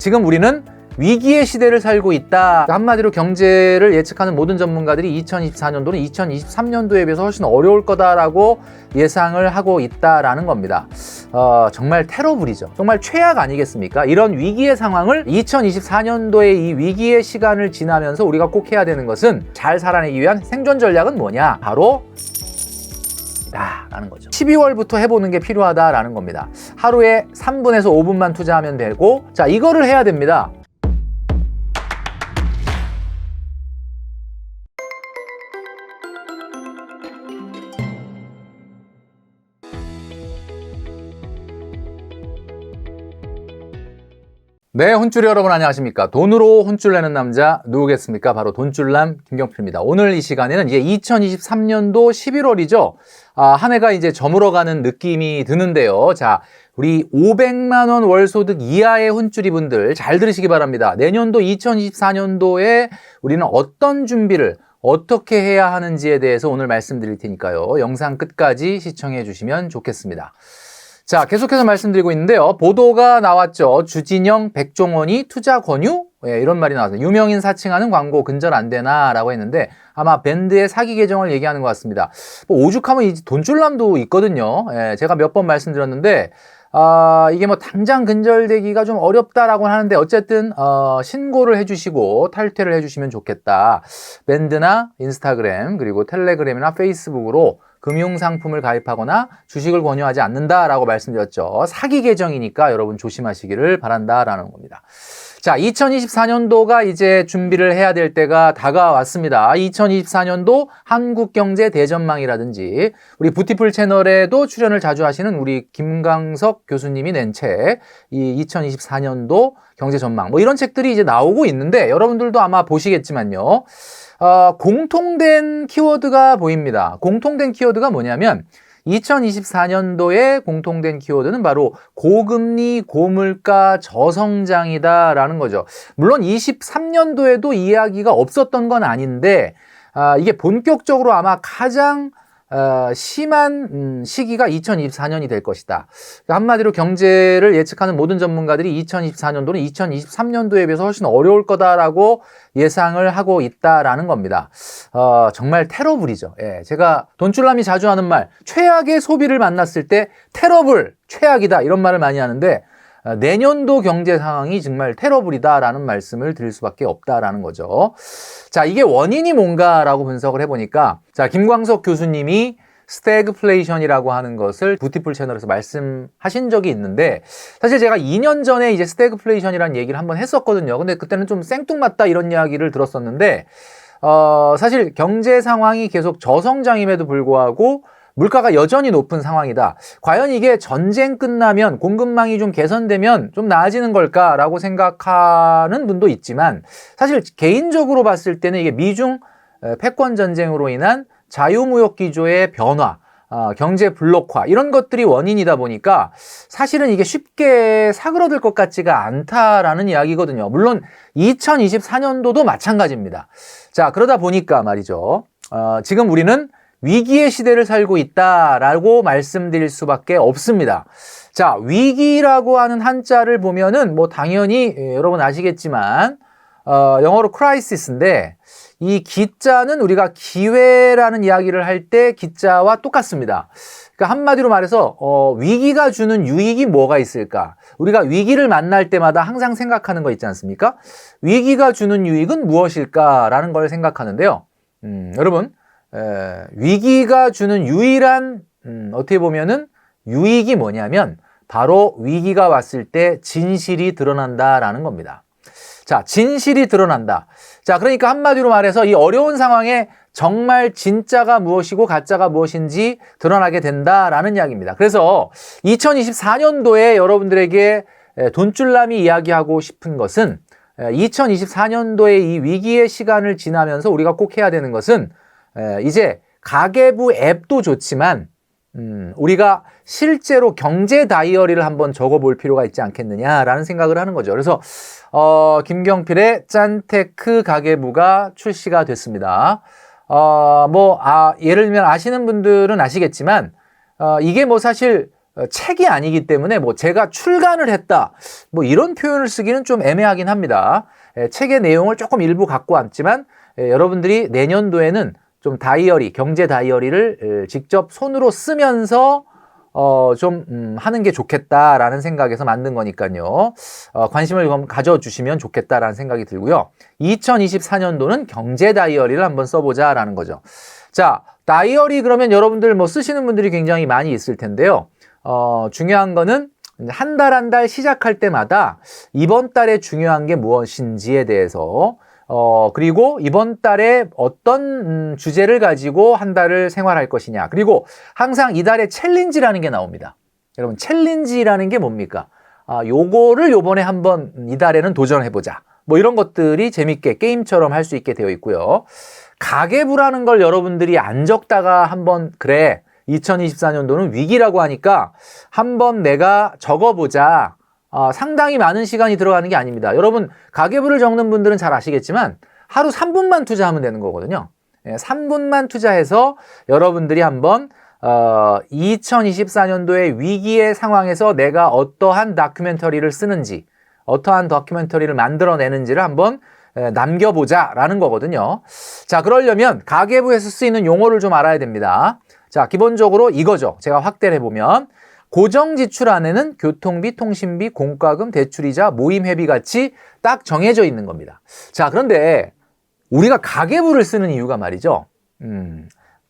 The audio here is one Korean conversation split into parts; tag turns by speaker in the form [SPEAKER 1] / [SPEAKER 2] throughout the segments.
[SPEAKER 1] 지금 우리는 위기의 시대를 살고 있다. 한마디로 경제를 예측하는 모든 전문가들이 2024년도는 2023년도에 비해서 훨씬 어려울 거다라고 예상을 하고 있다라는 겁니다. 정말 테러블이죠. 정말 최악 아니겠습니까? 이런 위기의 상황을 2024년도에 이 위기의 시간을 지나면서 우리가 꼭 해야 되는 것은 잘 살아내기 위한 생존 전략은 뭐냐? 바로 라는 거죠. 12월부터 해보는 게 필요하다라는 겁니다. 하루에 3분에서 5분만 투자하면 되고, 자, 이거를 해야 됩니다. 네, 혼쭐이 여러분 안녕하십니까? 돈으로 혼쭐 내는 남자 누구겠습니까? 바로 돈줄남 김경필입니다. 오늘 이 시간에는 이제 2023년도 11월이죠. 한 해가 이제 저물어가는 느낌이 드는데요. 자, 우리 500만 원 월소득 이하의 혼쭐이 분들 잘 들으시기 바랍니다. 내년도 2024년도에 우리는 어떤 준비를 어떻게 해야 하는지에 대해서 오늘 말씀드릴 테니까요. 영상 끝까지 시청해 주시면 좋겠습니다. 자, 계속해서 말씀드리고 있는데요. 보도가 나왔죠. 주진영, 백종원이 투자 권유? 예, 이런 말이 나왔어요. 유명인 사칭하는 광고 근절 안 되나? 라고 했는데 아마 밴드의 사기 계정을 얘기하는 것 같습니다. 뭐 오죽하면 이 돈줄남도 있거든요. 예, 제가 몇 번 말씀드렸는데 이게 뭐 당장 근절되기가 좀 어렵다라고 하는데 어쨌든 신고를 해주시고 탈퇴를 해주시면 좋겠다. 밴드나 인스타그램 그리고 텔레그램이나 페이스북으로 금융상품을 가입하거나 주식을 권유하지 않는다라고 말씀드렸죠. 사기 계정이니까 여러분 조심하시기를 바란다라는 겁니다. 자, 2024년도가 이제 준비를 해야 될 때가 다가왔습니다. 2024년도 한국경제 대전망이라든지 우리 부티풀 채널에도 출연을 자주 하시는 우리 김광석 교수님이 낸 책, 이 2024년도 경제 전망 뭐 이런 책들이 이제 나오고 있는데 여러분들도 아마 보시겠지만요. 공통된 키워드가 보입니다. 공통된 키워드가 뭐냐면 2024년도에 공통된 키워드는 바로 고금리, 고물가, 저성장이다라는 거죠. 물론 23년도에도 이야기가 없었던 건 아닌데 이게 본격적으로 아마 가장 심한 시기가 2024년이 될 것이다. 한마디로 경제를 예측하는 모든 전문가들이 2024년도는 2023년도에 비해서 훨씬 어려울 거다라고 예상을 하고 있다라는 겁니다. 정말 테러블이죠. 예, 제가 돈줄남이 자주 하는 말, 최악의 소비를 만났을 때 테러블, 최악이다 이런 말을 많이 하는데 내년도 경제 상황이 정말 테러블이다라는 말씀을 드릴 수밖에 없다라는 거죠. 자, 이게 원인이 뭔가라고 분석을 해보니까 자, 김광석 교수님이 스태그플레이션이라고 하는 것을 부티풀 채널에서 말씀하신 적이 있는데 사실 제가 2년 전에 이제 스태그플레이션이라는 얘기를 한번 했었거든요. 근데 그때는 좀 생뚱맞다 이런 이야기를 들었었는데 사실 경제 상황이 계속 저성장임에도 불구하고 물가가 여전히 높은 상황이다. 과연 이게 전쟁 끝나면 공급망이 좀 개선되면 좀 나아지는 걸까라고 생각하는 분도 있지만 사실 개인적으로 봤을 때는 이게 미중 패권 전쟁으로 인한 자유무역 기조의 변화, 경제 블록화 이런 것들이 원인이다 보니까 사실은 이게 쉽게 사그러들 것 같지가 않다라는 이야기거든요. 물론 2024년도도 마찬가지입니다. 자, 그러다 보니까 말이죠. 지금 우리는 위기의 시대를 살고 있다라고 말씀드릴 수밖에 없습니다. 자, 위기라고 하는 한자를 보면은 뭐 당연히 여러분 아시겠지만 영어로 crisis인데 이 기자는 우리가 기회라는 이야기를 할 때 기자와 똑같습니다. 그러니까 한마디로 말해서 위기가 주는 유익이 뭐가 있을까? 우리가 위기를 만날 때마다 항상 생각하는 거 있지 않습니까? 위기가 주는 유익은 무엇일까라는 걸 생각하는데요. 여러분 위기가 주는 유일한 어떻게 보면은 유익이 뭐냐면 바로 위기가 왔을 때 진실이 드러난다라는 겁니다. 자, 진실이 드러난다. 자, 그러니까 한마디로 말해서 이 어려운 상황에 정말 진짜가 무엇이고 가짜가 무엇인지 드러나게 된다라는 이야기입니다. 그래서 2024년도에 여러분들에게 돈줄남이 이야기하고 싶은 것은 2024년도에 이 위기의 시간을 지나면서 우리가 꼭 해야 되는 것은 이제 가계부 앱도 좋지만 우리가 실제로 경제 다이어리를 한번 적어볼 필요가 있지 않겠느냐라는 생각을 하는 거죠. 그래서 김경필의 짠테크 가계부가 출시가 됐습니다. 예를 들면 아시는 분들은 아시겠지만 이게 뭐 사실 책이 아니기 때문에 뭐 제가 출간을 했다 뭐 이런 표현을 쓰기는 좀 애매하긴 합니다. 책의 내용을 조금 일부 갖고 왔지만 여러분들이 내년도에는 좀 다이어리, 경제 다이어리를 직접 손으로 쓰면서 좀 하는 게 좋겠다라는 생각에서 만든 거니까요. 관심을 좀 가져주시면 좋겠다라는 생각이 들고요. 2024년도는 경제 다이어리를 한번 써보자라는 거죠. 자, 다이어리 그러면 여러분들 뭐 쓰시는 분들이 굉장히 많이 있을 텐데요. 중요한 거는 한 달 한 달 시작할 때마다 이번 달에 중요한 게 무엇인지에 대해서 그리고 이번 달에 어떤 주제를 가지고 한 달을 생활할 것이냐. 그리고 항상 이달에 챌린지라는 게 나옵니다. 여러분, 챌린지라는 게 뭡니까? 요거를 요번에 한번 이달에는 도전해보자. 뭐 이런 것들이 재밌게 게임처럼 할 수 있게 되어 있고요. 가계부라는 걸 여러분들이 안 적다가 한번 그래 2024년도는 위기라고 하니까 한번 내가 적어보자. 상당히 많은 시간이 들어가는 게 아닙니다. 여러분 가계부를 적는 분들은 잘 아시겠지만 하루 3분만 투자하면 되는 거거든요. 3분만 투자해서 여러분들이 한번 2024년도의 위기의 상황에서 내가 어떠한 다큐멘터리를 쓰는지 어떠한 다큐멘터리를 만들어내는지를 한번 남겨보자라는 거거든요. 자, 그러려면 가계부에서 쓰이는 용어를 좀 알아야 됩니다. 자, 기본적으로 이거죠. 제가 확대를 해보면 고정지출 안에는 교통비, 통신비, 공과금, 대출이자, 모임회비 같이 딱 정해져 있는 겁니다. 자, 그런데 우리가 가계부를 쓰는 이유가 말이죠.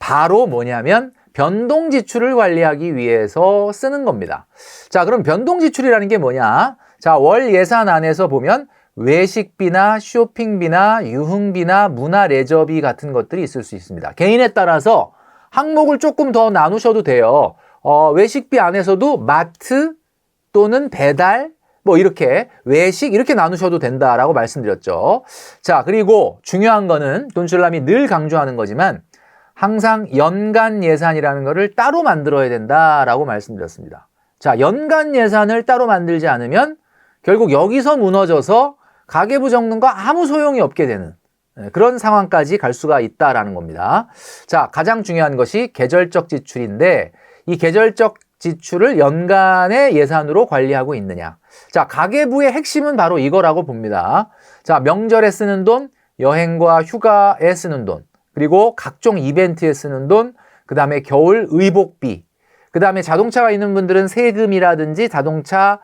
[SPEAKER 1] 바로 뭐냐면 변동지출을 관리하기 위해서 쓰는 겁니다. 자, 그럼 변동지출이라는 게 뭐냐? 자, 월 예산 안에서 보면 외식비나 쇼핑비나 유흥비나 문화레저비 같은 것들이 있을 수 있습니다. 개인에 따라서 항목을 조금 더 나누셔도 돼요. 외식비 안에서도 마트 또는 배달 뭐 이렇게 외식 이렇게 나누셔도 된다라고 말씀드렸죠. 자, 그리고 중요한 거는 돈줄남이 늘 강조하는 거지만 항상 연간 예산이라는 거를 따로 만들어야 된다라고 말씀드렸습니다. 자, 연간 예산을 따로 만들지 않으면 결국 여기서 무너져서 가계부 적는 거 아무 소용이 없게 되는 그런 상황까지 갈 수가 있다라는 겁니다. 자, 가장 중요한 것이 계절적 지출인데 이 계절적 지출을 연간의 예산으로 관리하고 있느냐. 자, 가계부의 핵심은 바로 이거라고 봅니다. 자, 명절에 쓰는 돈, 여행과 휴가에 쓰는 돈, 그리고 각종 이벤트에 쓰는 돈, 그 다음에 겨울 의복비, 그 다음에 자동차가 있는 분들은 세금이라든지 자동차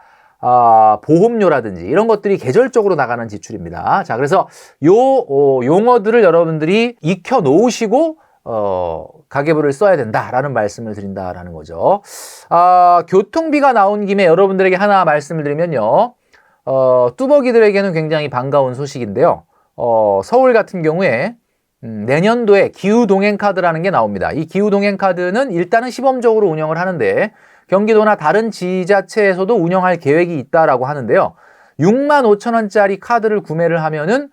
[SPEAKER 1] 보험료라든지 이런 것들이 계절적으로 나가는 지출입니다. 자, 그래서 용어들을 여러분들이 익혀 놓으시고 가계부를 써야 된다라는 말씀을 드린다라는 거죠. 교통비가 나온 김에 여러분들에게 하나 말씀을 드리면요. 뚜벅이들에게는 굉장히 반가운 소식인데요. 서울 같은 경우에 내년도에 기후동행카드라는 게 나옵니다. 이 기후동행카드는 일단은 시범적으로 운영을 하는데 경기도나 다른 지자체에서도 운영할 계획이 있다라고 하는데요. 65,000원짜리 카드를 구매를 하면은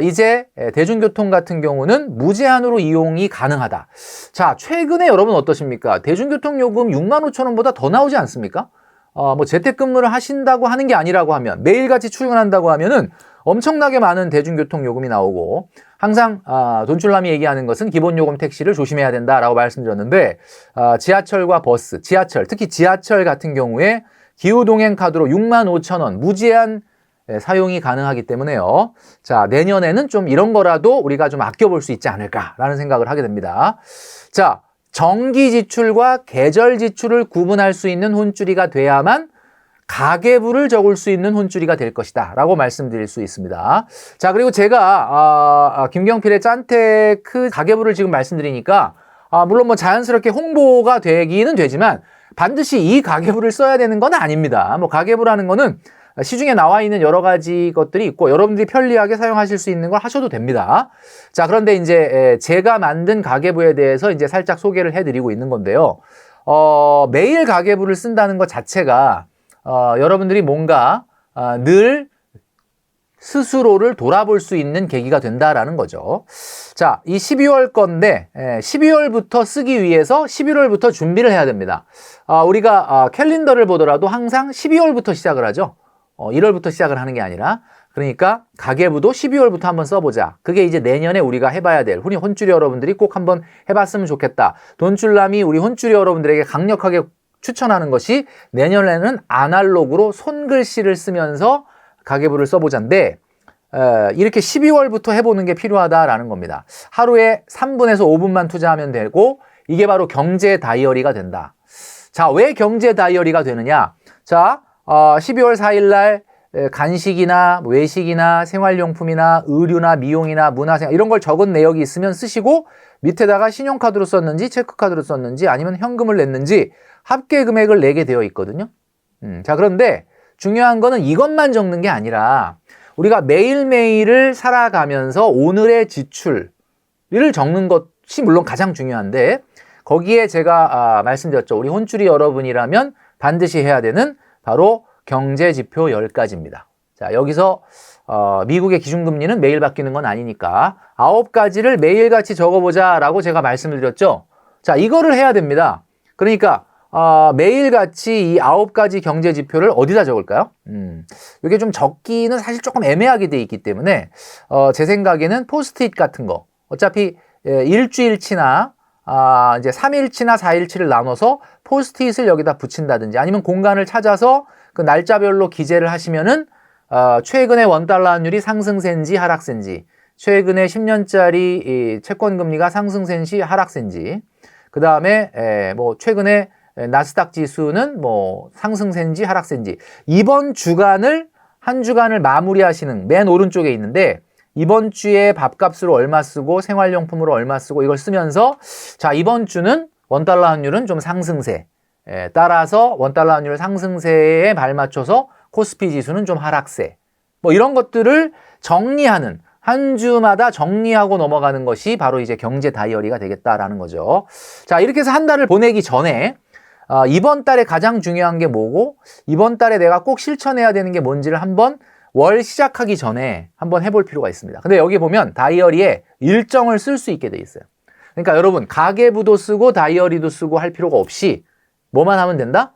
[SPEAKER 1] 이제 대중교통 같은 경우는 무제한으로 이용이 가능하다. 자, 최근에 여러분 어떠십니까? 대중교통 요금 65,000원보다 더 나오지 않습니까? 뭐 재택근무를 하신다고 하는 게 아니라고 하면 매일같이 출근한다고 하면은 엄청나게 많은 대중교통 요금이 나오고 항상 돈줄남이 얘기하는 것은 기본요금 택시를 조심해야 된다라고 말씀드렸는데 지하철과 버스, 특히 지하철 같은 경우에 기후동행카드로 65,000원 무제한 사용이 가능하기 때문에요. 자, 내년에는 좀 이런 거라도 우리가 좀 아껴볼 수 있지 않을까라는 생각을 하게 됩니다. 자, 정기 지출과 계절 지출을 구분할 수 있는 혼줄이가 돼야만 가계부를 적을 수 있는 혼줄이가 될 것이다 라고 말씀드릴 수 있습니다. 자, 그리고 제가 김경필의 짠테크 가계부를 지금 말씀드리니까 물론 뭐 자연스럽게 홍보가 되기는 되지만 반드시 이 가계부를 써야 되는 건 아닙니다. 뭐 가계부라는 거는 시중에 나와 있는 여러 가지 것들이 있고 여러분들이 편리하게 사용하실 수 있는 걸 하셔도 됩니다. 자, 그런데 이제 제가 만든 가계부에 대해서 이제 살짝 소개를 해드리고 있는 건데요. 매일 가계부를 쓴다는 것 자체가 여러분들이 뭔가 늘 스스로를 돌아볼 수 있는 계기가 된다라는 거죠. 자, 이 12월 건데 12월부터 쓰기 위해서 11월부터 준비를 해야 됩니다. 우리가 캘린더를 보더라도 항상 12월부터 시작을 하죠. 1월부터 시작을 하는 게 아니라 그러니까 가계부도 12월부터 한번 써보자. 그게 이제 내년에 우리가 해봐야 될 우리 혼줄이 여러분들이 꼭 한번 해봤으면 좋겠다. 돈줄남이 우리 혼줄이 여러분들에게 강력하게 추천하는 것이 내년에는 아날로그로 손글씨를 쓰면서 가계부를 써보자인데 이렇게 12월부터 해보는 게 필요하다라는 겁니다. 하루에 3분에서 5분만 투자하면 되고 이게 바로 경제 다이어리가 된다. 자, 왜 경제 다이어리가 되느냐? 자, 12월 4일 날 간식이나 외식이나 생활용품이나 의류나 미용이나 문화생활 이런 걸 적은 내역이 있으면 쓰시고 밑에다가 신용카드로 썼는지 체크카드로 썼는지 아니면 현금을 냈는지 합계 금액을 내게 되어 있거든요. 자, 그런데 중요한 거는 이것만 적는 게 아니라 우리가 매일매일을 살아가면서 오늘의 지출을 적는 것이 물론 가장 중요한데 거기에 제가 말씀드렸죠. 우리 혼쭐이 여러분이라면 반드시 해야 되는 바로 경제지표 10가지입니다. 자, 여기서 미국의 기준금리는 매일 바뀌는 건 아니니까 9가지를 매일같이 적어보자 라고 제가 말씀을 드렸죠. 자, 이거를 해야 됩니다. 그러니까 매일같이 이 9가지 경제지표를 어디다 적을까요? 이게 좀 적기는 사실 조금 애매하게 돼 있기 때문에 제 생각에는 포스트잇 같은 거 어차피 일주일치나 이제 3일치나 4일치를 나눠서 포스트잇을 여기다 붙인다든지 아니면 공간을 찾아서 그 날짜별로 기재를 하시면은 최근에 원달러 환율이 상승세인지 하락세인지 최근에 10년짜리 이 채권금리가 상승세인지 하락세인지 그 다음에 뭐 최근에 나스닥 지수는 뭐 상승세인지 하락세인지 이번 주간을 한 주간을 마무리하시는 맨 오른쪽에 있는데 이번 주에 밥값으로 얼마 쓰고 생활용품으로 얼마 쓰고 이걸 쓰면서 자 이번 주는 원달러 환율은 좀 상승세 따라서 원달러 환율 상승세에 발맞춰서 코스피 지수는 좀 하락세 뭐 이런 것들을 정리하는 한 주마다 정리하고 넘어가는 것이 바로 이제 경제 다이어리가 되겠다라는 거죠. 자 이렇게 해서 한 달을 보내기 전에 이번 달에 가장 중요한 게 뭐고 이번 달에 내가 꼭 실천해야 되는 게 뭔지를 한번 월 시작하기 전에 한번 해볼 필요가 있습니다. 근데 여기 보면 다이어리에 일정을 쓸 수 있게 돼 있어요. 그러니까 여러분 가계부도 쓰고 다이어리도 쓰고 할 필요가 없이 뭐만 하면 된다?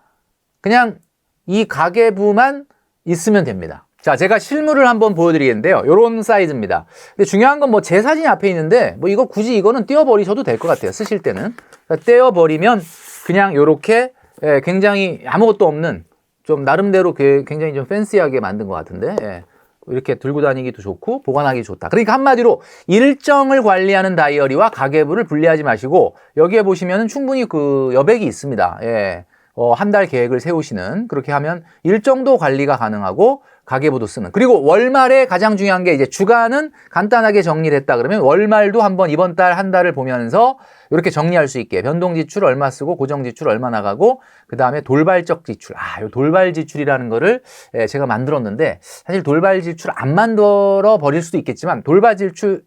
[SPEAKER 1] 그냥 이 가계부만 있으면 됩니다. 자, 제가 실물을 한번 보여드리겠는데요. 요런 사이즈입니다. 근데 중요한 건 뭐 제 사진이 앞에 있는데 뭐 이거 굳이 이거는 떼어버리셔도 될 것 같아요. 쓰실 때는. 그러니까 떼어버리면 그냥 요렇게 굉장히 아무것도 없는 좀 나름대로 굉장히 좀 팬시하게 만든 것 같은데 이렇게 들고 다니기도 좋고 보관하기 좋다. 그러니까 한마디로 일정을 관리하는 다이어리와 가계부를 분리하지 마시고 여기에 보시면은 충분히 그 여백이 있습니다. 한 달 계획을 세우시는 그렇게 하면 일정도 관리가 가능하고 가계부도 쓰는 그리고 월말에 가장 중요한 게 이제 주간은 간단하게 정리를 했다 그러면 월말도 한번 이번 달 한 달을 보면서 이렇게 정리할 수 있게 변동 지출 얼마 쓰고 고정 지출 얼마 나가고 그 다음에 돌발적 지출 요 돌발 지출이라는 거를 제가 만들었는데 사실 돌발 지출 안 만들어 버릴 수도 있겠지만 돌발 지출이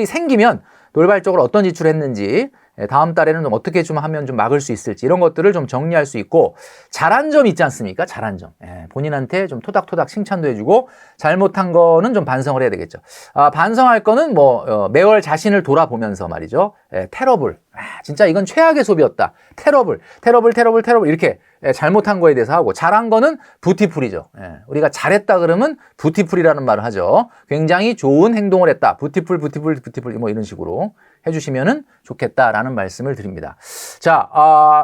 [SPEAKER 1] 생기면 돌발적으로 어떤 지출을 했는지 다음 달에는 좀 어떻게 좀 하면 좀 막을 수 있을지 이런 것들을 좀 정리할 수 있고 잘한 점 있지 않습니까? 잘한 점. 본인한테 좀 토닥토닥 칭찬도 해주고 잘못한 거는 좀 반성을 해야 되겠죠. 반성할 거는 뭐 매월 자신을 돌아보면서 말이죠. 테러블. 진짜 이건 최악의 소비였다. 테러블 이렇게 잘못한 거에 대해서 하고 잘한 거는 뷰티풀이죠. 우리가 잘했다 그러면 뷰티풀이라는 말을 하죠. 굉장히 좋은 행동을 했다. 뷰티풀 뭐 이런 식으로 해주시면은 좋겠다라는 말씀을 드립니다. 자,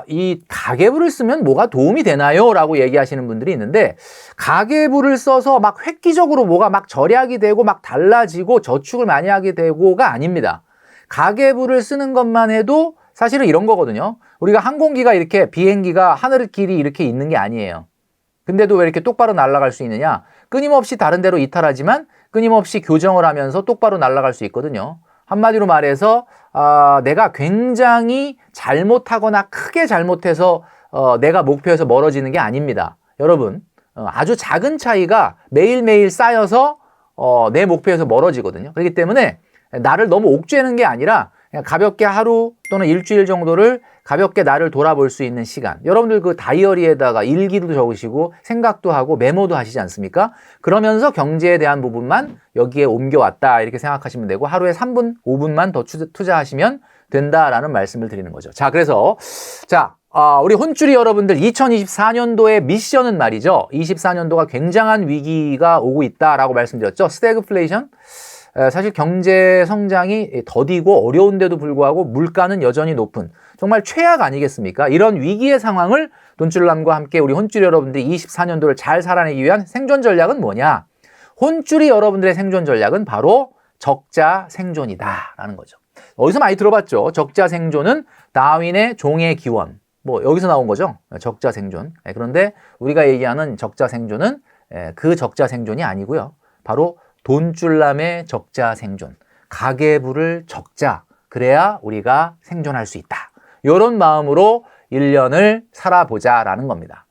[SPEAKER 1] 이 가계부를 쓰면 뭐가 도움이 되나요? 라고 얘기하시는 분들이 있는데 가계부를 써서 막 획기적으로 뭐가 막 절약이 되고 막 달라지고 저축을 많이 하게 되고가 아닙니다. 가계부를 쓰는 것만 해도 사실은 이런 거거든요. 우리가 항공기가 이렇게 비행기가 하늘길이 이렇게 있는 게 아니에요. 근데도 왜 이렇게 똑바로 날아갈 수 있느냐? 끊임없이 다른 데로 이탈하지만 끊임없이 교정을 하면서 똑바로 날아갈 수 있거든요. 한마디로 말해서 내가 굉장히 잘못하거나 크게 잘못해서 내가 목표에서 멀어지는 게 아닙니다. 여러분 아주 작은 차이가 매일매일 쌓여서 내 목표에서 멀어지거든요. 그렇기 때문에 나를 너무 옥죄는 게 아니라 그냥 가볍게 하루 또는 일주일 정도를 가볍게 나를 돌아볼 수 있는 시간. 여러분들 그 다이어리에다가 일기도 적으시고 생각도 하고 메모도 하시지 않습니까? 그러면서 경제에 대한 부분만 여기에 옮겨왔다 이렇게 생각하시면 되고 하루에 3분, 5분만 더 투자하시면 된다라는 말씀을 드리는 거죠. 자, 그래서 우리 혼쭐이 여러분들 2024년도의 미션은 말이죠. 24년도가 굉장한 위기가 오고 있다라고 말씀드렸죠. 스태그플레이션. 사실 경제 성장이 더디고 어려운데도 불구하고 물가는 여전히 높은 정말 최악 아니겠습니까? 이런 위기의 상황을 돈줄남과 함께 우리 혼줄 여러분들이 24년도를 잘 살아내기 위한 생존 전략은 뭐냐? 혼줄이 여러분들의 생존 전략은 바로 적자 생존이다라는 거죠. 어디서 많이 들어봤죠? 적자 생존은 다윈의 종의 기원. 뭐 여기서 나온 거죠. 적자 생존. 그런데 우리가 얘기하는 적자 생존은 그 적자 생존이 아니고요. 바로 돈줄남의 적자 생존. 가계부를 적자. 그래야 우리가 생존할 수 있다. 이런 마음으로 1년을 살아보자라는 겁니다.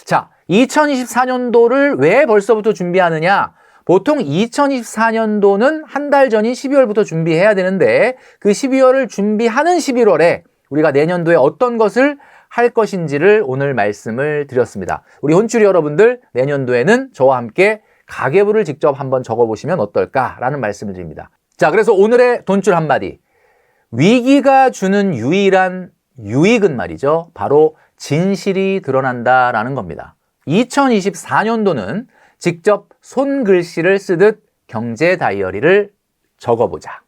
[SPEAKER 1] 자, 2024년도를 왜 벌써부터 준비하느냐? 보통 2024년도는 한 달 전인 12월부터 준비해야 되는데 그 12월을 준비하는 11월에 우리가 내년도에 어떤 것을 할 것인지를 오늘 말씀을 드렸습니다. 우리 혼줄이 여러분들 내년도에는 저와 함께 가계부를 직접 한번 적어보시면 어떨까라는 말씀을 드립니다. 자, 그래서 오늘의 돈줄 한마디. 위기가 주는 유일한 유익은 말이죠. 바로 진실이 드러난다라는 겁니다. 2024년도는 직접 손글씨를 쓰듯 경제 다이어리를 적어보자.